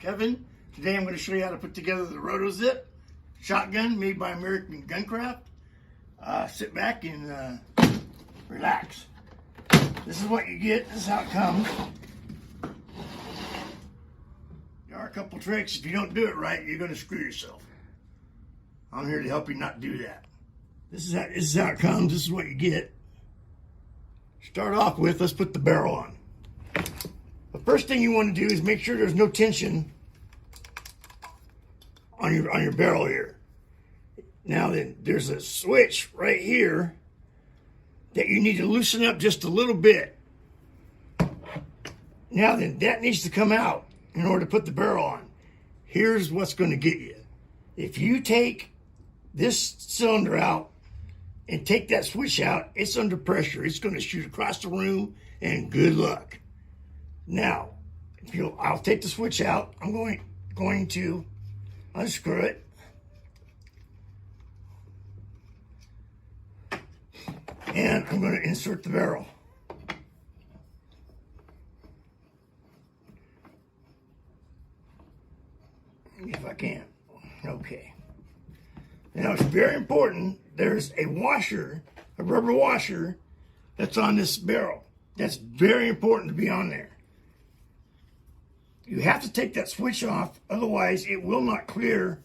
Kevin. Today I'm going to show you how to put together the Roto Zip shotgun made by American Guncraft. Sit back and relax. This is what you get. This is how it comes. There are a couple tricks. If you don't do it right, you're going to screw yourself. I'm here to help you not do that. This is how it comes. This is what you get. Start off with, let's put the barrel on. The first thing you want to do is make sure there's no tension on your barrel here. Now then, there's a switch right here that you need to loosen up just a little bit. Now then, that needs to come out in order to put the barrel on. Here's what's going to get you. If you take this cylinder out and take that switch out, it's under pressure. It's going to shoot across the room, and good luck. Now, I'll take the switch out. I'm going to unscrew it. And I'm going to insert the barrel. If I can. Okay. Now it's very important. There's a washer, a rubber washer, that's on this barrel. That's very important to be on there. You have to take that switch off, otherwise it will not clear,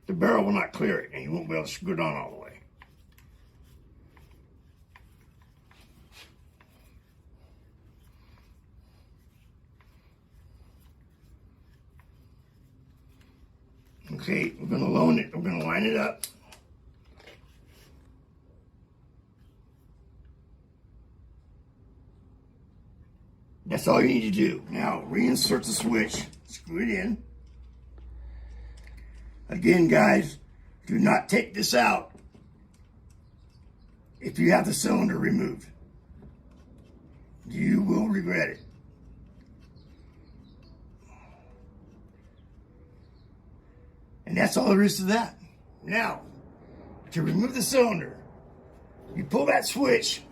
the barrel will not clear it, and you won't be able to screw it on all the way. Okay, we're going to line it up. That's all you need to do. Now, reinsert the switch, screw it in. Again, guys, do not take this out if you have the cylinder removed. You will regret it. And that's all there is to that. Now, to remove the cylinder, you pull that switch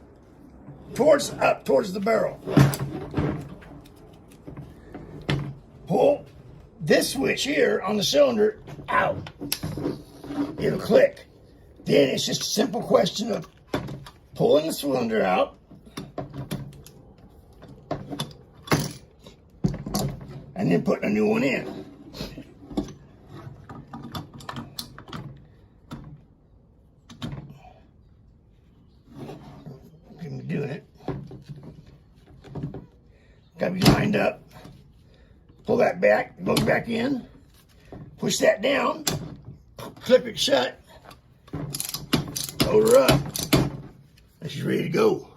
up towards the barrel. Pull this switch here on the cylinder out. It'll click. Then it's just a simple question of pulling the cylinder out and then putting a new one in. Doing it. Got to be lined up. Pull that back, goes back in. Push that down. Clip it shut. Load her up. And she's ready to go.